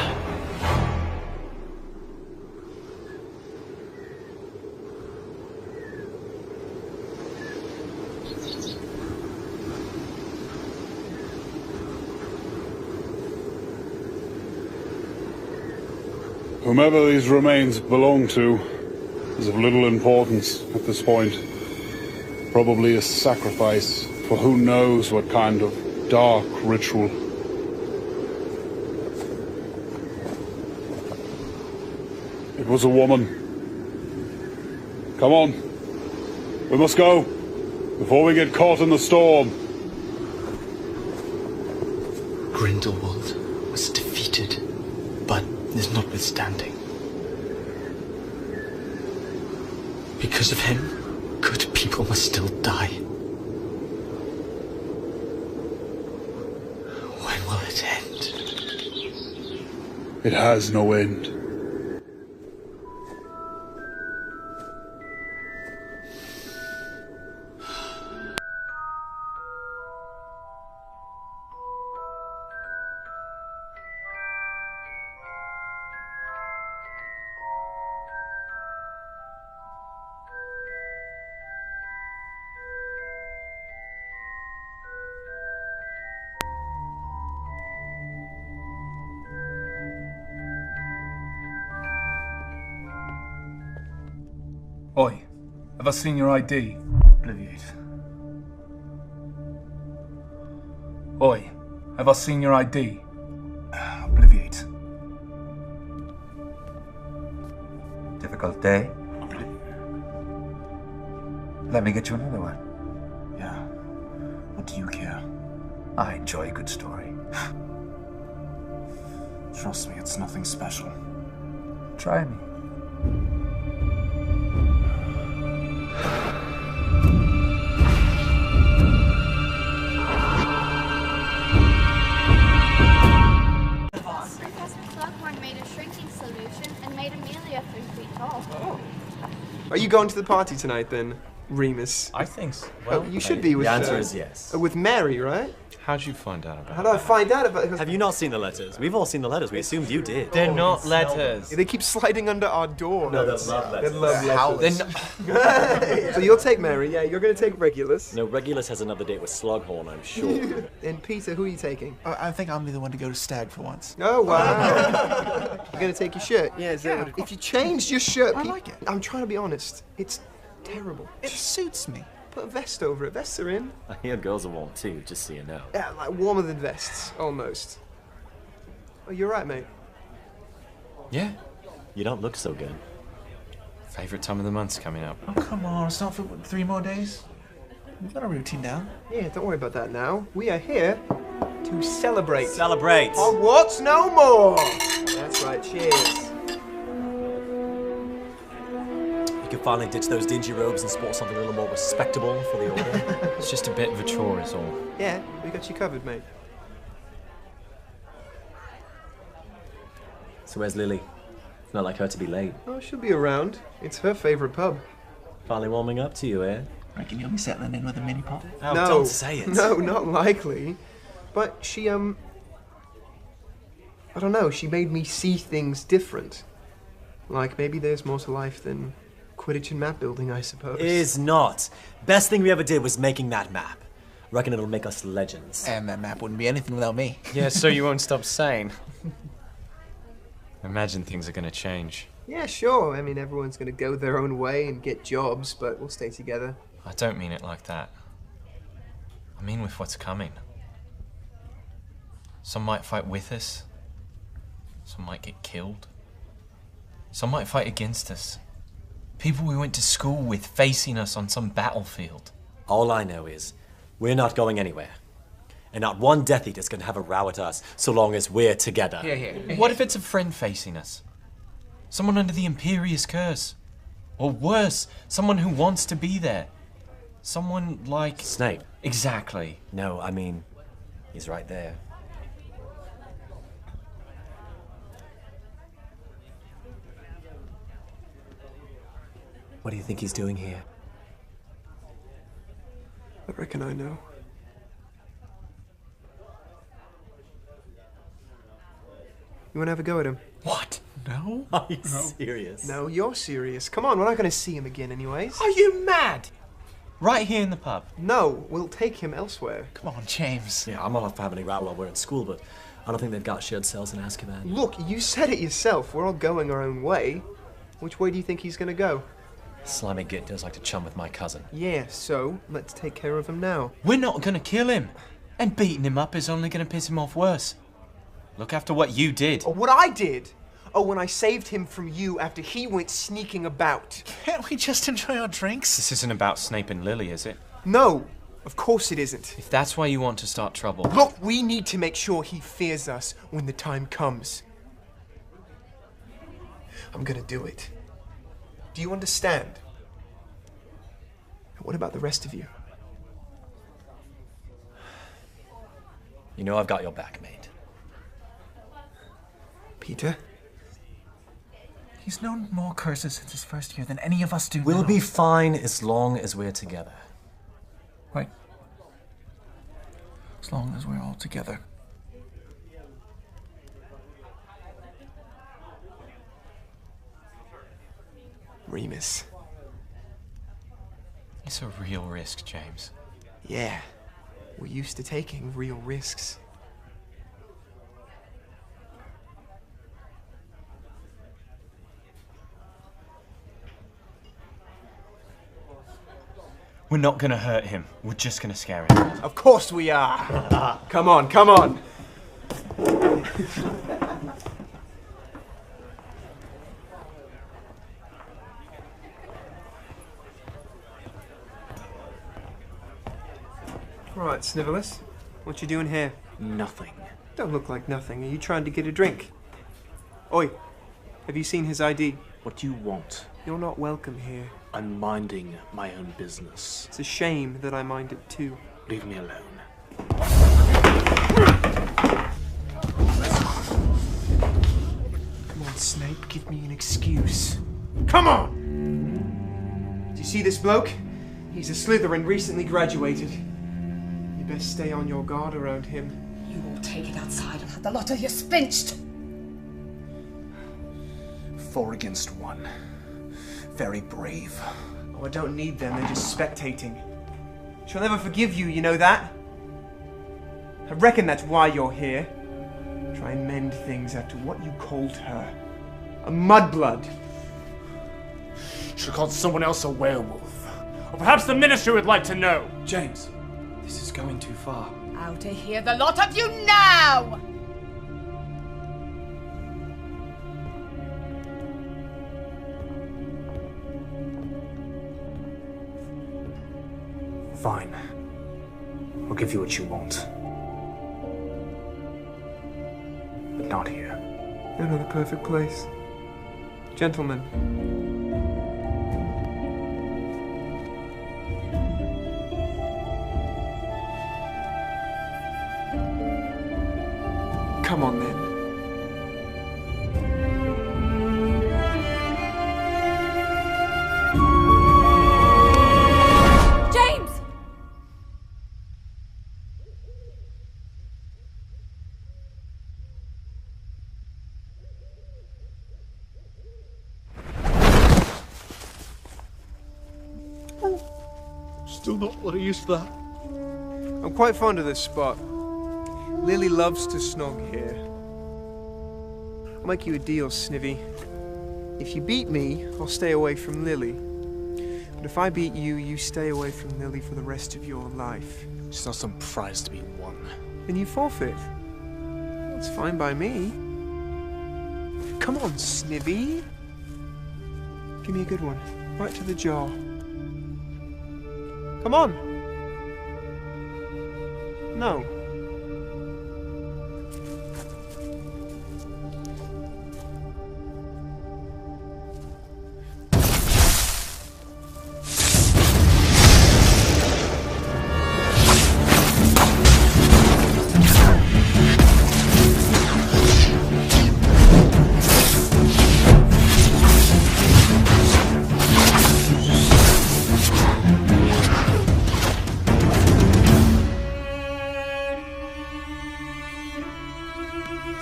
S11: Whomever these remains belong to is of little importance at this point. Probably a sacrifice for who knows what kind of dark ritual. It was a woman. Come on. We must go, before we get caught in the storm.
S12: Grindelwald was defeated, but is notwithstanding. Because of him, good people must still die. When will it end?
S11: It has no end.
S13: Oi, have I seen your ID? Obliviate. Oi, have I seen your ID? Obliviate.
S14: Difficult day?
S13: Let me get you another one. Yeah. What do you care? I enjoy a good story. Trust me, it's nothing special. Try me.
S14: Made a shrinking solution and made Amelia 3 feet tall.
S15: Oh. Are you going to the party tonight then, Remus?
S8: I think so. Well,
S15: you should be with.
S7: The answer is yes.
S15: With Mary, right?
S8: How'd you find out about
S15: How did I find out about it?
S7: Have you not seen the letters? We've all seen the letters. We assumed you did.
S8: They're not letters.
S15: They keep sliding under our door.
S7: No, they're love letters.
S15: They're love letters. So you'll take Mary, yeah. You're going to take Regulus.
S7: No, Regulus has another date with Slughorn, I'm sure.
S15: And Peter, who are you taking?
S16: I think I'm the one to go to Stag for once.
S15: Oh, wow. You're going to take your shirt? Yeah, is that what if you changed your shirt,
S16: I like it.
S15: I'm trying to be honest. It's terrible.
S16: It suits me.
S15: Put a vest over it. Vests are in.
S7: I hear girls are warm too, just so you know.
S15: Yeah, like warmer than vests, almost. Oh, you're right, mate.
S8: Yeah.
S7: You don't look so good.
S8: Favorite time of the month's coming up.
S16: Oh, come on. It's not for 3 more days. We've got a routine down.
S15: Yeah, don't worry about that now. We are here to celebrate.
S7: Celebrate.
S15: Hogwarts no more. That's right. Cheers.
S7: You can finally ditch those dingy robes and sport something a little more respectable for the order.
S8: It's just a bit of a chore, is all.
S15: Yeah, we got you covered, mate.
S7: So where's Lily? It's not like her to be late.
S15: Oh, she'll be around. It's her favorite pub.
S7: Finally warming up to you, eh?
S16: Reckon you'll be settling in with a mini pot?
S7: Oh,
S15: no,
S7: don't say it.
S15: No, not likely. But she, I don't know, she made me see things different. Like, maybe there's more to life than Quidditch and map building, I suppose.
S7: Is not. Best thing we ever did was making that map. Reckon it'll make us legends.
S16: And that map wouldn't be anything without me.
S8: Yeah, so you won't stop saying. Imagine things are gonna change.
S15: Yeah, sure. I mean, everyone's gonna go their own way and get jobs, but we'll stay together.
S8: I don't mean it like that. I mean with what's coming. Some might fight with us. Some might get killed. Some might fight against us. People we went to school with facing us on some battlefield.
S7: All I know is, we're not going anywhere. And not one Death Eater's gonna have a row at us, so long as we're together.
S8: What if it's a friend facing us? Someone under the Imperious Curse? Or worse, someone who wants to be there? Someone like...
S7: Snape.
S8: Exactly.
S7: No, I mean, he's right there. What do you think he's doing here?
S15: I reckon I know. You wanna have a go at him?
S8: What?
S16: No?
S7: Are you serious?
S15: No, you're serious. Come on, we're not gonna see him again anyways.
S8: Are you mad? Right here in the pub.
S15: No, we'll take him elsewhere.
S16: Come on, James.
S7: Yeah, I'm not a family row while we're in school, but I don't think they've got shared cells in Azkaban.
S15: Look, you said it yourself. We're all going our own way. Which way do you think he's gonna go?
S7: Slimy git does like to chum with my cousin.
S15: Yeah, so let's take care of him now.
S8: We're not gonna kill him. And beating him up is only gonna piss him off worse. Look after what you did.
S15: Oh, what I did? Oh, when I saved him from you after he went sneaking about.
S16: Can't we just enjoy our drinks?
S8: This isn't about Snape and Lily, is it?
S15: No, of course it isn't.
S8: If that's why you want to start trouble...
S15: Look, we need to make sure he fears us when the time comes. I'm gonna do it. Do you understand? What about the rest of you?
S7: You know I've got your back, mate.
S15: Peter?
S16: He's known more curses since his first year than any of us do
S7: We'll
S16: now.
S7: be fine as long as we're together.
S16: Right. As long as we're all together.
S15: Remus.
S8: It's a real risk, James.
S15: Yeah, we're used to taking real risks.
S8: We're not gonna hurt him. We're just gonna scare him.
S15: Of course we are! Come on, come on! Right, Snivelus. What you doing here?
S12: Nothing.
S15: Don't look like nothing. Are you trying to get a drink? Oi, have you seen his ID?
S12: What do you want?
S15: You're not welcome here.
S12: I'm minding my own business.
S15: It's a shame that I mind it too.
S12: Leave me alone.
S15: Come on, Snape, give me an excuse. Come on! Do you see this bloke? He's a Slytherin, recently graduated. You best stay on your guard around him.
S9: You will take it outside and have the lot of you spinched.
S13: 4 against 1. Very brave.
S15: Oh, I don't need them, they're just spectating. She'll never forgive you, you know that? I reckon that's why you're here. Try and mend things after what you called her. A mudblood.
S17: Should have called someone else a werewolf. Or perhaps the Ministry would like to know.
S12: James, this is going too far.
S9: Out of here, the lot of you now!
S12: Fine. I'll give you what you want. But not here.
S15: You're not the perfect place. Gentlemen. Come on then.
S9: James!
S6: Still not what I used to that.
S15: I'm quite fond of this spot. Lily loves to snog here. I'll make you a deal, Snivy. If you beat me, I'll stay away from Lily. But if I beat you, you stay away from Lily for the rest of your life.
S12: It's not some prize to be won.
S15: Then you forfeit. That's fine by me. Come on, Snivy. Give me a good one. Right to the jaw. Come on. No.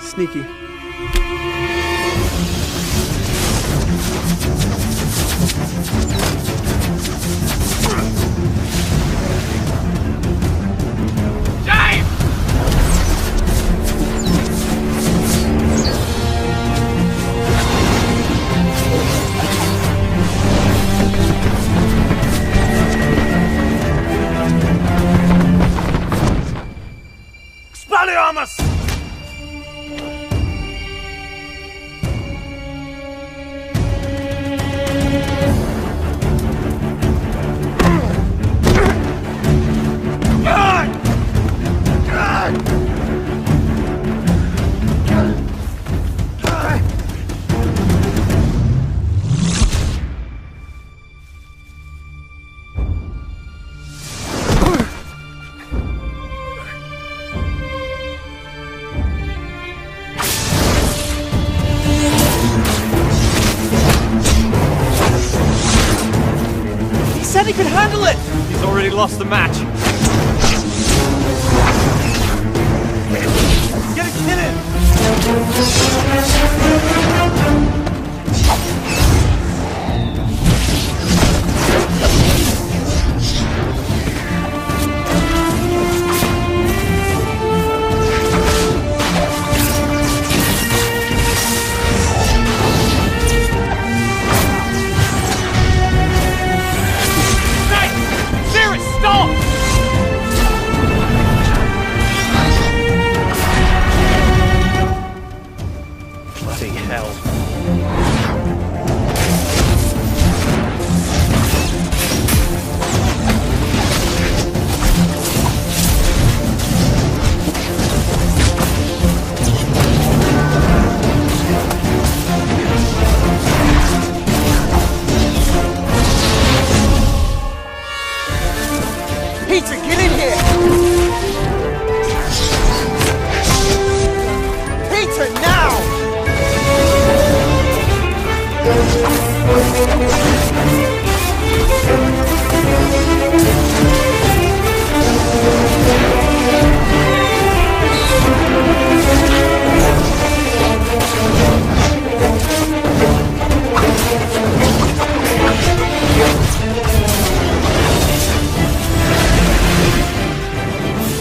S15: Sneaky.
S17: Expelliarmus!
S15: Said he could handle it!
S7: He's already lost the match.
S15: Get a kill him!
S17: Stop!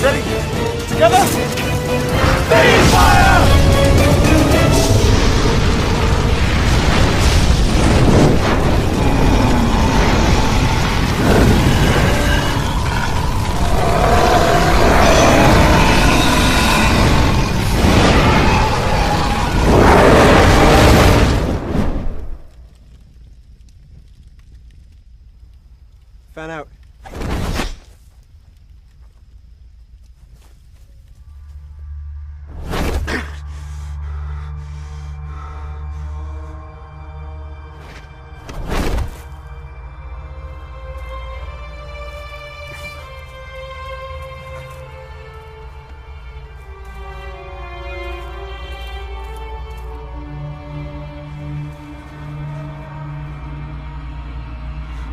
S17: Ready? Together? Main fire!
S15: Fan out.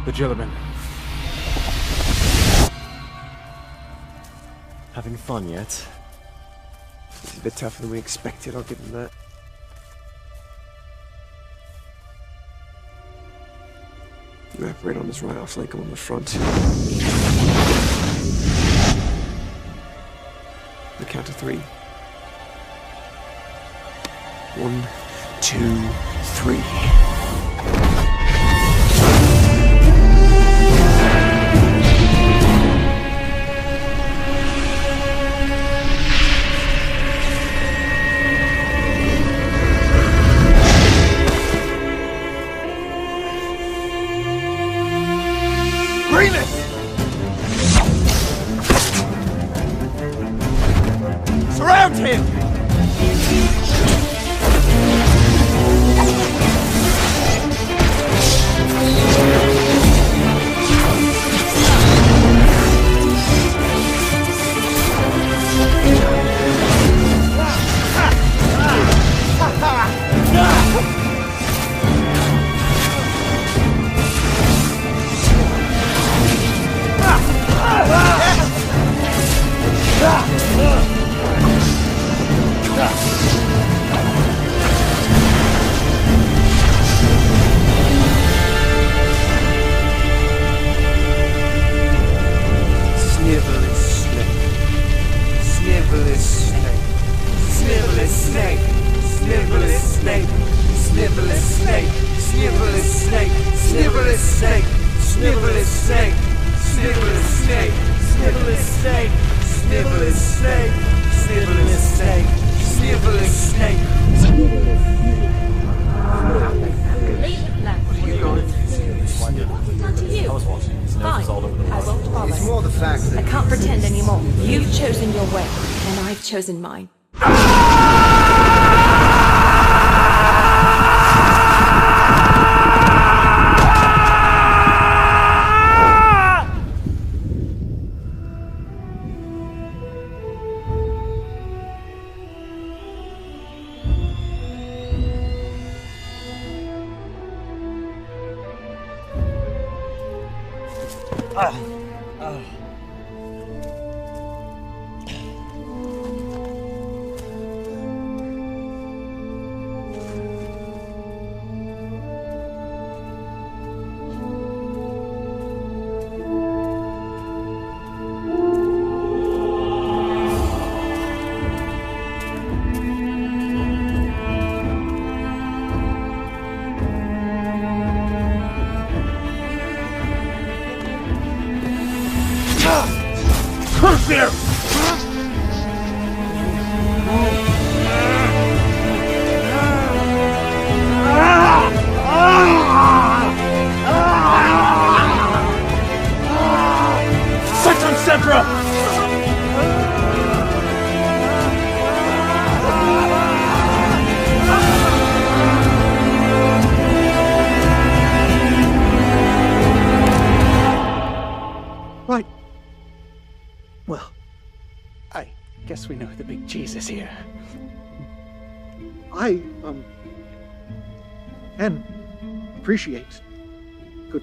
S17: The Gilliman.
S7: Having fun yet?
S15: It's a bit tougher than we expected, I'll give them that. You operate on this right, I'll flank him on the front. The count of 3. 1, 2, 3. Surround him!
S18: Chosen mine.
S17: There! Set on Sepra!
S16: Right. Well, I guess we know the big cheese is here.
S6: And
S16: appreciate. Good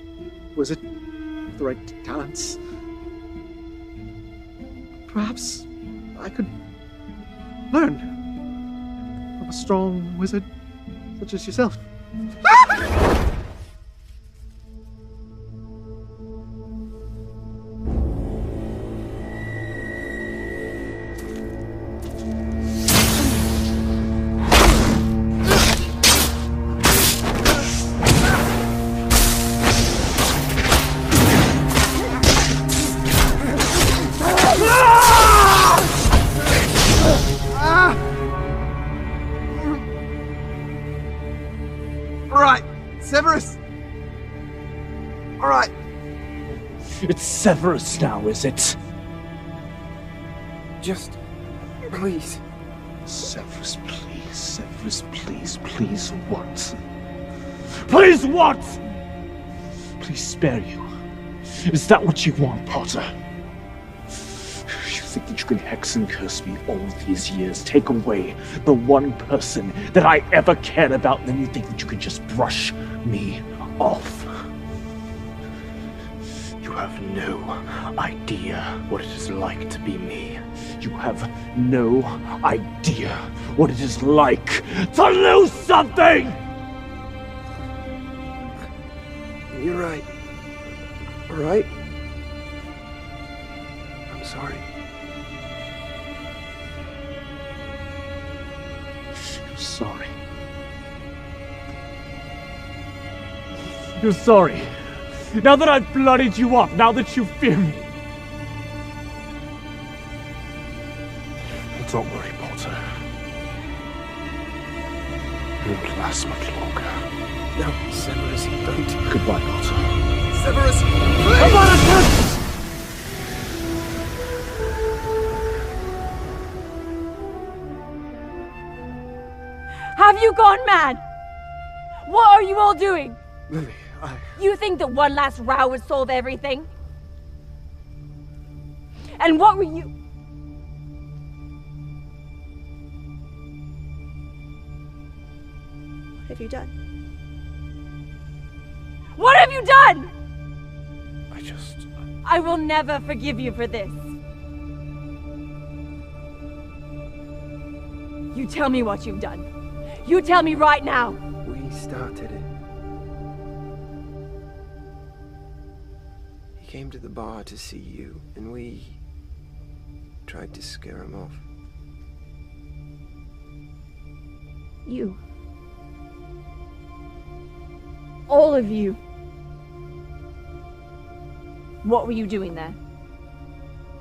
S16: wizard with the right talents. Perhaps I could learn from a strong wizard such as yourself.
S18: Severus! Alright.
S19: It's Severus now, is it?
S18: Just... please.
S19: Severus, please. Severus, please. Please, what? Please, what? Please spare you. Is that what you want, Potter? You think that you can hex and curse me all these years, take away the one person that I ever cared about, and then you think that you can just brush me off? You have no idea what it is like to be me. You have no idea what it is like to lose something!
S18: You're right. Alright? I'm sorry.
S19: You're sorry. You're sorry. Now that I've bloodied you up, now that you fear me. Well, don't worry, Potter. It won't last much longer.
S18: No, Severus, don't.
S19: Goodbye, Potter.
S18: Severus,
S19: Come on, Severus!
S20: Have you gone mad? What are you all doing?
S18: Lily,
S20: You think that one last row would solve everything? And what were you... What have you done? What have you done? I will never forgive you for this. You tell me what you've done. You tell me right now.
S18: We started it. He came to the bar to see you, and we tried to scare him off.
S20: You. All of you. What were you doing there?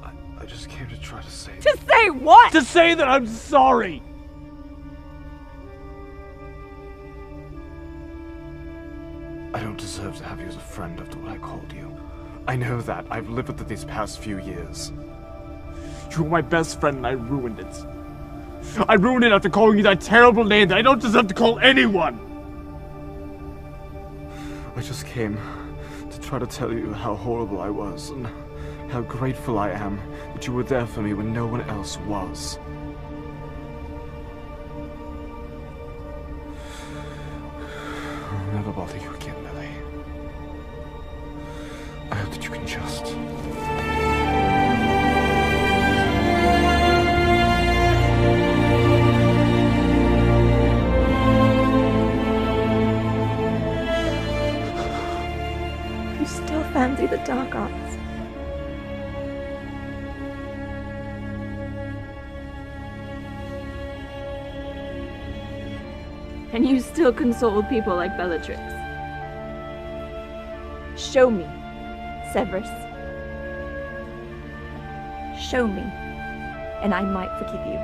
S19: I just came to try to say...
S20: To say what?
S19: To say that I'm sorry! I don't deserve to have you as a friend after what I called you. I know that. I've lived with it these past few years. You were my best friend and I ruined it. I ruined it after calling you that terrible name that I don't deserve to call anyone! I just came to try to tell you how horrible I was and how grateful I am that you were there for me when no one else was. I'll never bother you again, Lily. I hope that you can just...
S20: You still fancy the dark arts. And you still console people like Bellatrix. Show me, Severus. Show me, and I might forgive you.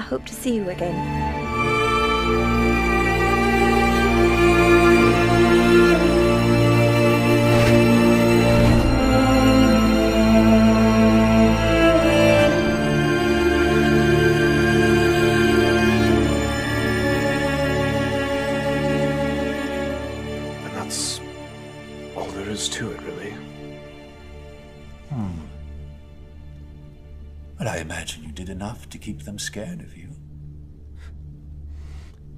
S21: hope to see you again.
S19: And that's all there is to it, really.
S13: But I imagine you did enough to keep them scared of you.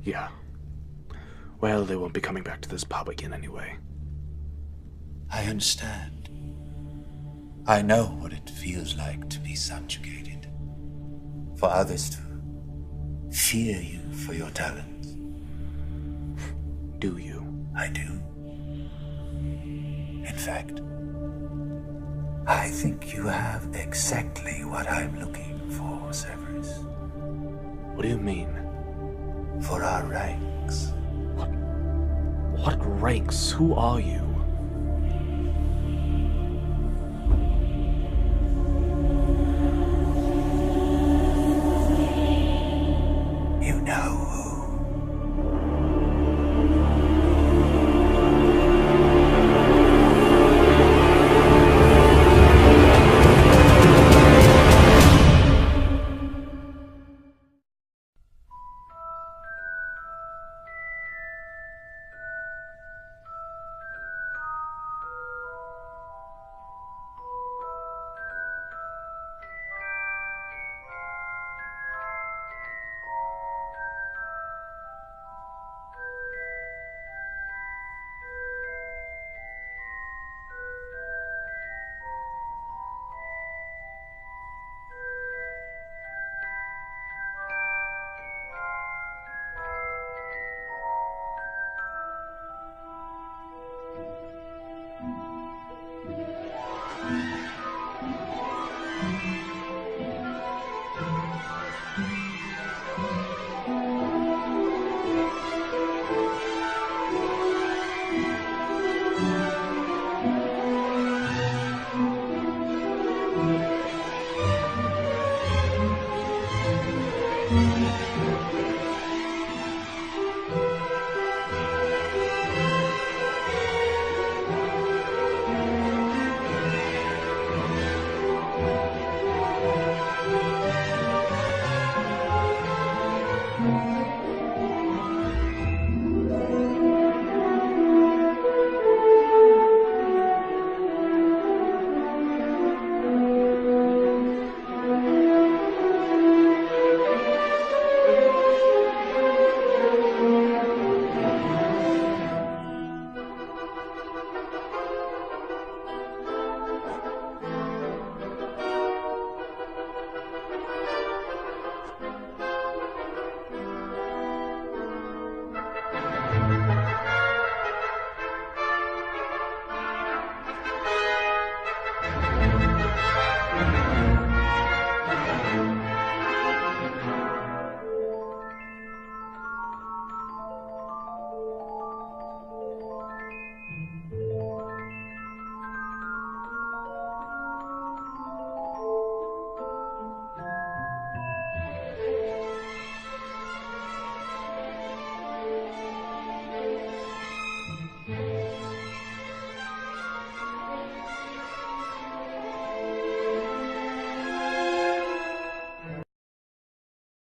S19: Yeah. Well, they won't be coming back to this pub again anyway.
S13: I understand. I know what it feels like to be subjugated. For others to fear you for your talents.
S19: Do you?
S13: I do. In fact, I think you have exactly what I'm looking for, Severus.
S19: What do you mean?
S13: For our ranks.
S19: What ranks? Who are you?